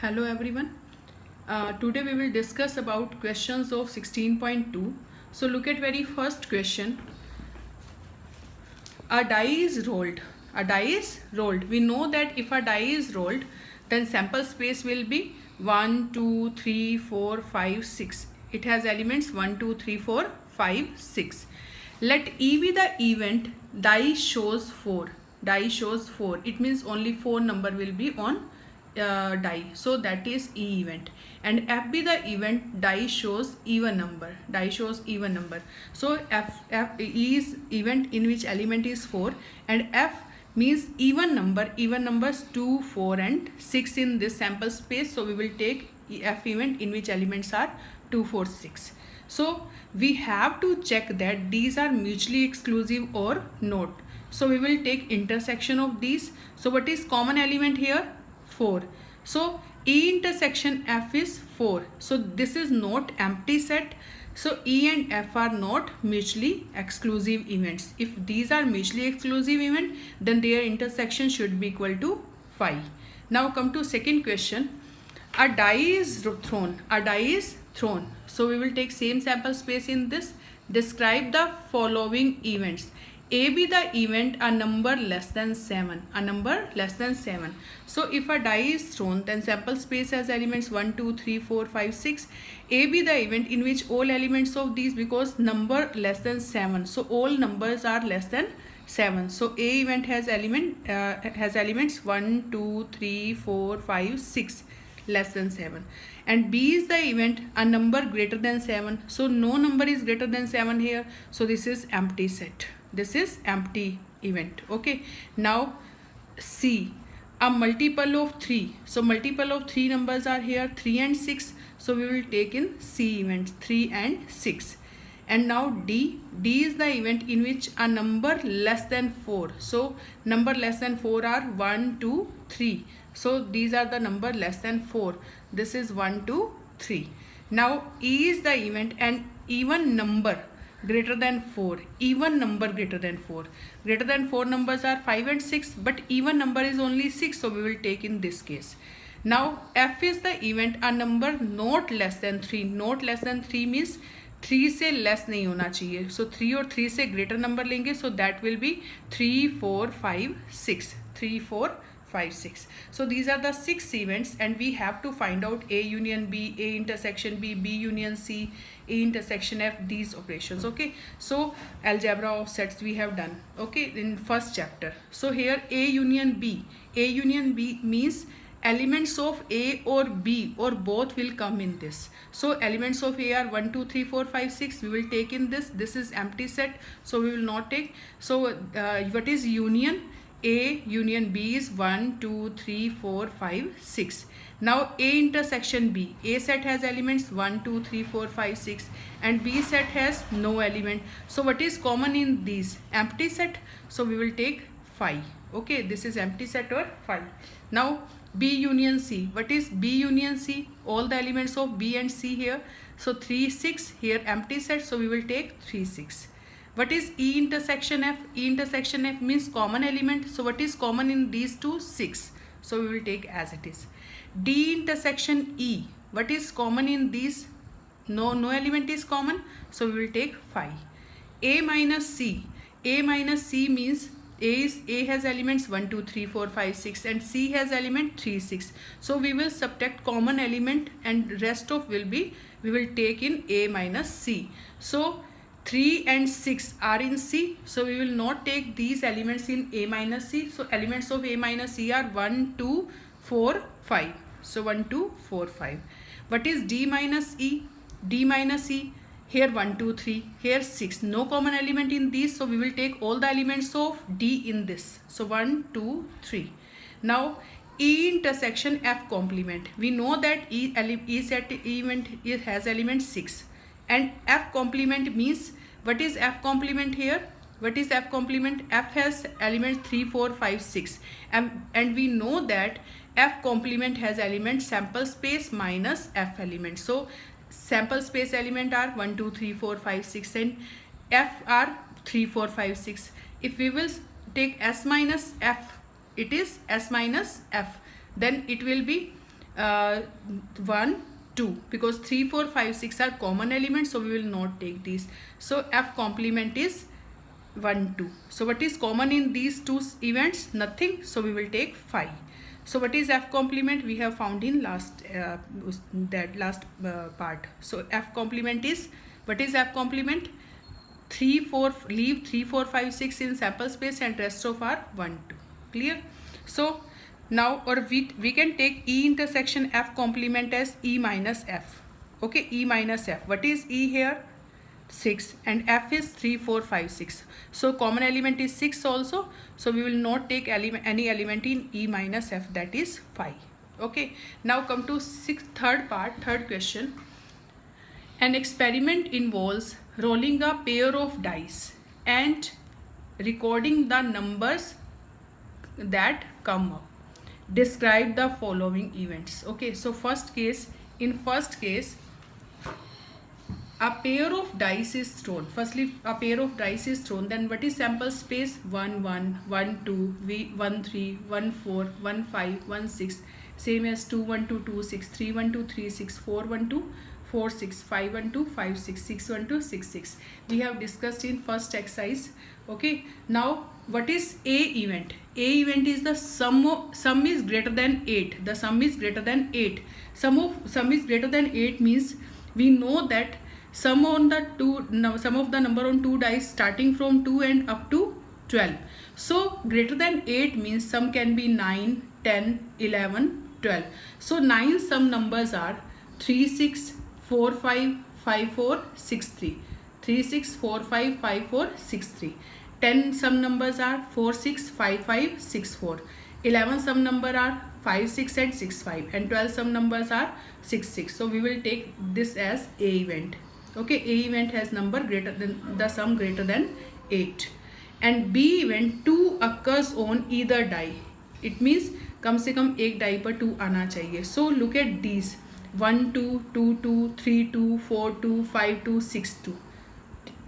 Hello everyone. Today we will discuss about questions of 16.2. So look at very first question. A die is rolled. A die is rolled. We know that if a die is rolled, then sample space will be 1, 2, 3, 4, 5, 6. It has elements 1, 2, 3, 4, 5, 6. Let E be the event. Die shows 4. Die shows 4. It means only 4 number will be on die, so that is E event. And F be the event. Die shows even number. Die shows even number. So F E is event in which element is 4, and F means even number. Even numbers 2, 4 and 6 in this sample space. So we will take F event in which elements are 2, 4, 6. So we have to check that these are mutually exclusive or not. So we will take intersection of these. So what is common element here? 4. So E intersection F is 4. So this is not empty set. So E and F are not mutually exclusive events. If these are mutually exclusive event, then their intersection should be equal to 5. Now come to second question. A die is thrown. A die is thrown. So we will take same sample space in this. Describe the following events. A be the event, a number less than 7. A number less than 7. So if a die is thrown, then sample space has elements 1, 2, 3, 4, 5, 6. A be the event in which all elements of these, because number less than 7. So all numbers are less than 7. So A event has elements 1, 2, 3, 4, 5, 6 less than 7. And B is the event, a number greater than 7. So no number is greater than 7 here. So this is empty set. This is empty event. Okay. Now C, a multiple of 3. So multiple of 3 numbers are here, 3 and 6. So we will take in C events 3 and 6. And now D is the event in which a number less than 4. So number less than 4 are 1, 2, 3. So these are the number less than 4. This is 1, 2, 3. Now E is the event and even number greater than 4. Even number greater than 4. Greater than 4 numbers are 5 and 6, but even number is only 6. So we will take in this case. Now F is the event, a number not less than 3. Not less than 3 means 3 से less नहीं होना चाहिए. So 3 और 3 से greater number लेंगे. So that will be 3, 4, 5, 6. 3, 4, 5, 6. So these are the 6 events, and we have to find out A union B, A intersection B, B union C, A intersection F, these operations. Okay. So algebra of sets we have done. Okay. In first chapter. So here A union B. A union B means elements of A or B or both will come in this. So elements of A are 1, 2, 3, 4, 5, 6. We will take in this. This is empty set. So we will not take. So what is union? A union B is 1, 2, 3, 4, 5, 6. Now A intersection B. A set has elements 1, 2, 3, 4, 5, 6, and B set has no element. So what is common in these? Empty set. So we will take 5. Okay, this is empty set or 5. Now B union C. What is B union C? All the elements of B and C here. So 3, 6 here, empty set. So we will take 3, 6. What is E intersection F? E intersection F means common element. So what is common in these two? 6. So we will take as it is. D intersection E. What is common in these? No element is common. So we will take 5. A minus C. A minus C means A has elements 1, 2, 3, 4, 5, 6, and C has element 3, 6. So we will subtract common element, and rest of we will take in A minus C. So 3 and 6 are in C. So we will not take these elements in A minus C. So elements of A minus C are 1, 2, 4, 5. So 1, 2, 4, 5. What is D minus E? D minus E. Here 1, 2, 3. Here 6. No common element in these. So we will take all the elements of D in this. So 1, 2, 3. Now E intersection F complement. We know that E set event has element 6. And F complement means, what is F complement here? What is F complement? F has elements 3, 4, 5, 6. And we know that F complement has elements sample space minus F element. So sample space element are 1, 2, 3, 4, 5, 6, and F are 3, 4, 5, 6. If we will take S minus F, it is S minus F. Then it will be uh, 1 2, because 3 4 5 6 are common elements, so we will not take these. So F complement is 1 2. So what is common in these two events? Nothing, so we will take 5. So what is F complement? We have found in last part. So F complement is, what is F complement? 3 4, leave 3 4 5 6 in sample space and rest of are 1 2. Clear? So now, or we can take E intersection F complement as E minus F. Okay, E minus F. What is E here? 6, and F is 3 4 5 6. So common element is 6 also, so we will not take any element in E minus F, that is 5. Okay, now come to third question. An experiment involves rolling a pair of dice and recording the numbers that come up. Describe the following events. Okay, so in first case, a pair of dice is thrown. Firstly, a pair of dice is thrown. Then what is sample space? 1 1, 1 2, 1 3, 1 4, 1 5, 1 6. Same as 2 1 2, 2 6, 3 1 2, 3 6, 4 1 2, 4 6, 5 1 2, 5 6, 6 1 2, 6 6. We have discussed in first exercise. Okay. Now what is A event? A event is the sum is greater than 8. The sum is greater than 8. Sum is greater than 8 means we know that sum of the number on two dice starting from 2 and up to 12. So greater than 8 means sum can be 9, 10, 11, 12. So 9 sum numbers are 3 6, 4 5, 5 4, 6 3. 3 6, 4 5, 5 4, 6 3. 10 sum numbers are 4 6, 5 5, 6 4. 11 sum number are 5 6 and 6 5, and 12 sum numbers are 6 6. So we will take this as A event. Okay, A event has number greater than the sum greater than 8. And B event 2 occurs on either die. It means कम से कम एक die पर 2 आना चाहिए. So look at these 1 2, 2 2, 3 2, 4 2, 5 2, 6 2.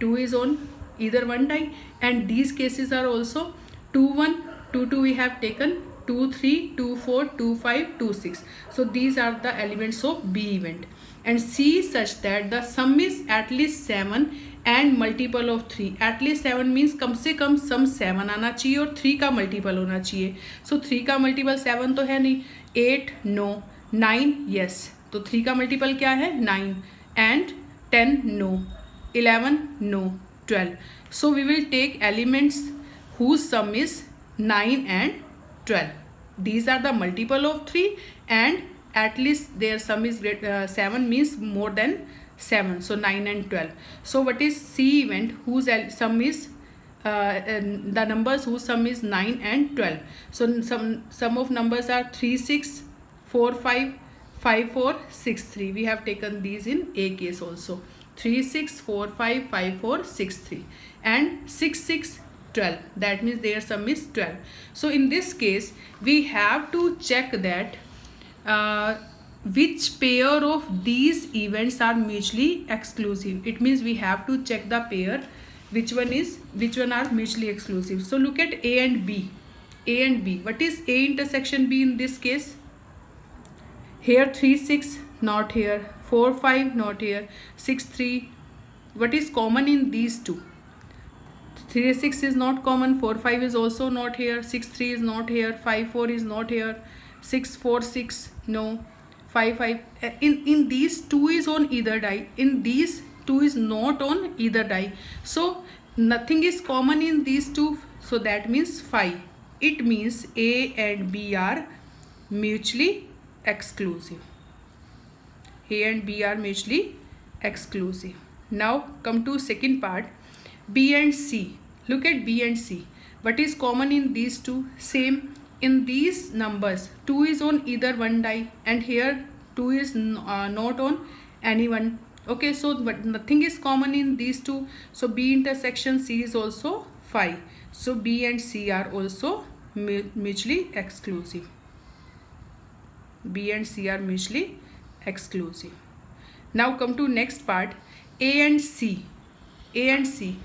2 is on either one die, and these cases are also 2 1, 2 2 we have taken, 2 3, 2 4, 2 5, 2 6. So these are the elements of B event. And C is such that the sum is at least 7 and multiple of 3. At least 7 means कम से कम sum 7 आना चाहिए और 3 का multiple होना चाहिए. So 3 का multiple 7 तो है नहीं, 8 no, 9 yes. तो 3 का multiple क्या है? 9, and 10 no, 11 no, 12. So we will take elements whose sum is 9 and 12. These are the multiple of 3, and at least their sum is 7 means more than 7. So 9 and 12. So what is C event whose sum is the numbers whose sum is 9 and 12. So sum of numbers are 3 6, 4 5, 5 4, 6 3. We have taken these in A case also. 3 6, 4 5, 5 4, 6 3, and 6 6, 12. That means their sum is 12. So in this case we have to check that which pair of these events are mutually exclusive. It means we have to check the pair which one are mutually exclusive. So look at A and B. A and B. What is A intersection B in this case? Here 3 6 not here, 4 5 not here, 6 3. What is common in these two? 3 6 is not common, 4 5 is also not here, 6 3 is not here, 5 4 is not here, 6 4 6 no, 5 5. In these 2 is on either die, in these 2 is not on either die. So nothing is common in these two, so that means 5. It means A and B are mutually exclusive. A and B are mutually exclusive. Now come to second part, B and C. Look at B and C. What is common in these two? Same. In these numbers 2 is on either one die, and here 2 is not on any one. Okay, so but nothing is common in these two, so B intersection C is also 5. So B and C are also mutually exclusive. B and C are mutually exclusive. Now come to next part, A and C. A and C.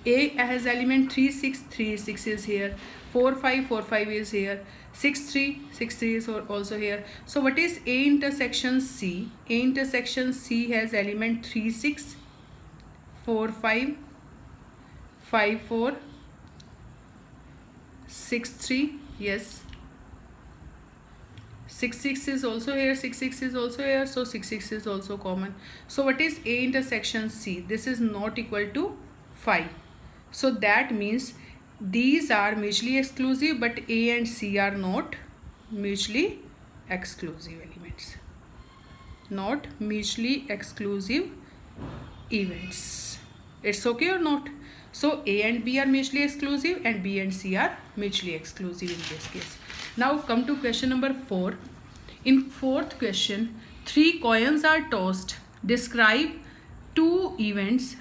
A has element 3 6, 3 6 is here, 4 5 4 5 is here, 6 3 6 3 is also here. So what is A intersection C? A intersection C has element 3 6, 4 5, 5 4, 6 3. Yes, 6 6 is also here, 6 6 is also here, so 6 6 is also common. So what is A intersection C? This is not equal to 5. So that means these are mutually exclusive, but A and C are not mutually exclusive elements. Not mutually exclusive events. It's okay or not? So A and B are mutually exclusive and B and C are mutually exclusive in this case. Now come to question number 4. In fourth question, 3 coins are tossed. Describe 2 events.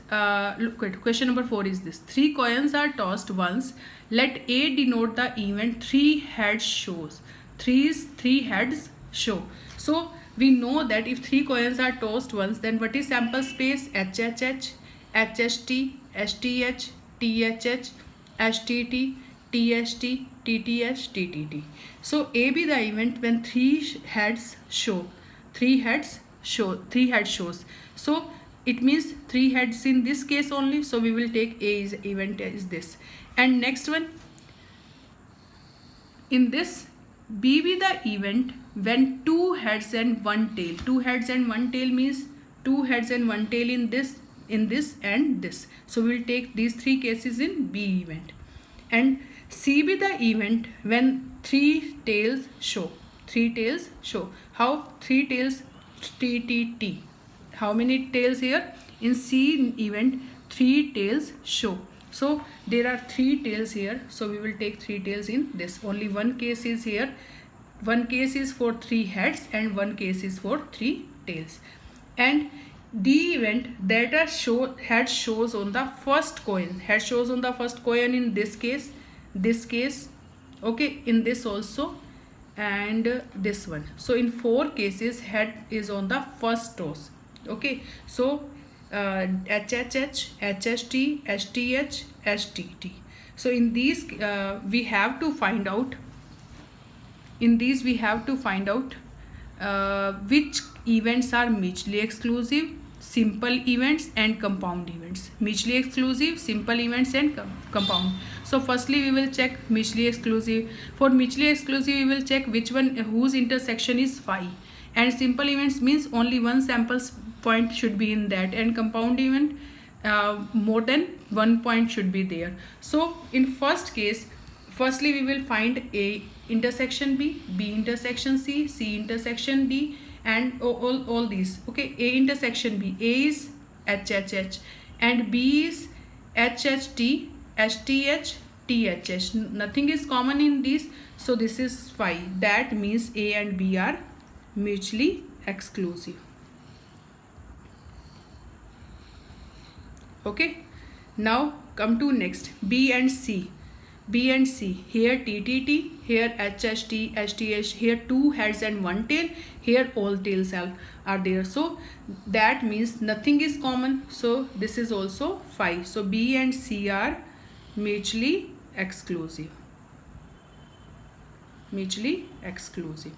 Look at question number 4 is this. 3 coins are tossed once. Let A denote the event 3 heads shows. 3 heads show. So we know that if 3 coins are tossed once, then what is sample space? HHH, HHT, STH, THH, STT, TST, TTH, TTT. So A be the event when 3 heads show. 3 heads shows. So it means 3 heads in this case only. So we will take A is event is this. And next one, in this, B be the event when 2 heads and 1 tail. 2 heads and 1 tail means 2 heads and 1 tail in this and this. So we will take these 3 cases in B event. And C be the event when 3 tails show. 3 tails show. How? 3 tails, TTT. How many tails here? In C event, 3 tails show. So there are 3 tails here. So we will take 3 tails in this. Only one case is here. One case is for 3 heads and one case is for 3 tails. And D event that head shows on the first coin. Head shows on the first coin in this case, okay, in this also, and this one. So in 4 cases, head is on the first toss. Okay, so HHH, HHT, STH, STT. So in these we have to find out. In these we have to find out which events are mutually exclusive, simple events and compound events. Mutually exclusive, simple events and compound. So firstly we will check mutually exclusive. For mutually exclusive we will check which one, whose intersection is phi. And simple events means only one sample point should be in that, and compound event more than one point should be there. So in first case, firstly we will find A intersection B, B intersection C, C intersection D, and all these. Okay, A intersection B, A is HHH and B is HHT, STH, THH. Nothing is common in these, so this is phi. That means A and B are mutually exclusive. Okay, now come to next, B and C. B and C, here TTT, here HHT, STH, here 2 heads and 1 tail, here all tails are there. So that means nothing is common. So this is also phi. So B and C are mutually exclusive. Mutually exclusive.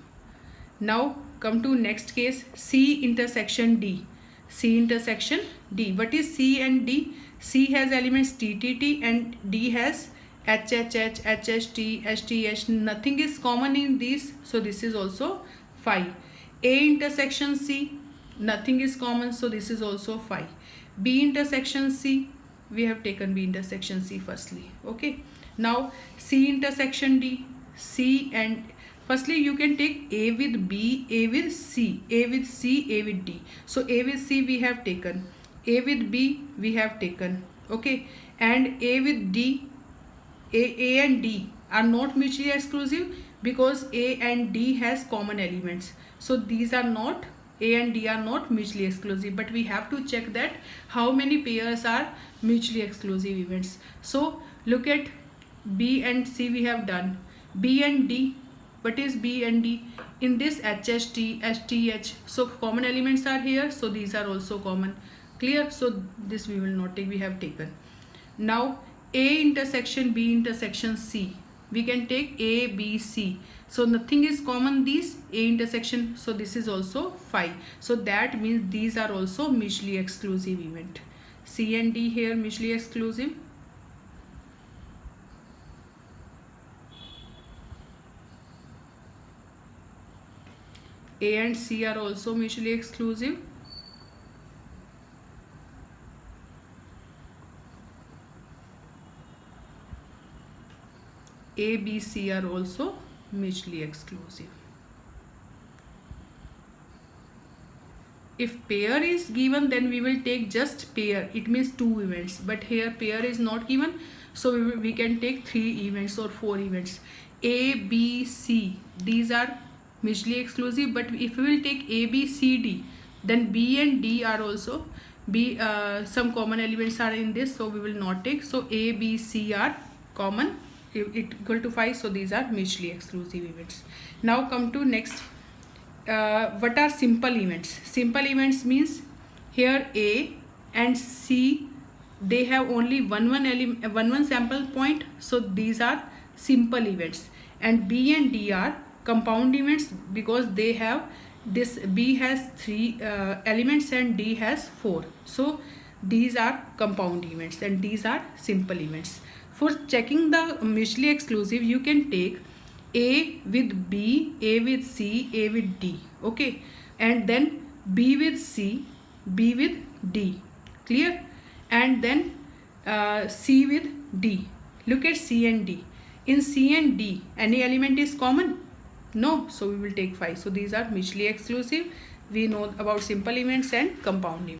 Now come to next case, C intersection D. C intersection D. What is C and D? C has elements TTT and D has HHH, HHT, STH. Nothing is common in these, so this is also phi. A intersection C, nothing is common, so this is also phi. B intersection C, we have taken B intersection C firstly. Okay, now C intersection D. C and firstly you can take A with B, A with C, A with C, A with D. So A with C we have taken, A with B we have taken. Okay, and A with D, A and D are not mutually exclusive because A and D has common elements. So these are not, A and D are not mutually exclusive, but we have to check that how many pairs are mutually exclusive events. So look at B and C we have done. B and D, what is B and D? In this HHT, STH, so common elements are here, so these are also common. Clear? So this we will not take, we have taken. Now A intersection B intersection C, we can take A, B, C. So nothing is common these A intersection, so this is also phi. So that means these are also mutually exclusive event. C and D here mutually exclusive. A and C are also mutually exclusive. A, B, C are also mutually exclusive. If pair is given, then we will take just pair. It means two events. But here pair is not given, so we can take 3 events or 4 events. A, B, C. These are mutually exclusive. But if we will take A, B, C, D, then B and D are also some common elements are in this, so we will not take. So A, B, C are common. It equal to 5. So these are mutually exclusive events. Now come to next. What are simple events? Simple events means here A and C, they have only one sample point, so these are simple events. And B and D are compound events because they have this. B has 3 elements and D has 4, so these are compound events and these are simple events. For checking the mutually exclusive, you can take A with B, A with C, A with D, okay, and then B with C, B with D, clear, and then C with D. Look at C and D. In C and D, any element is common? No, so we will take 5. So these are mutually exclusive. We know about simple events and compound events.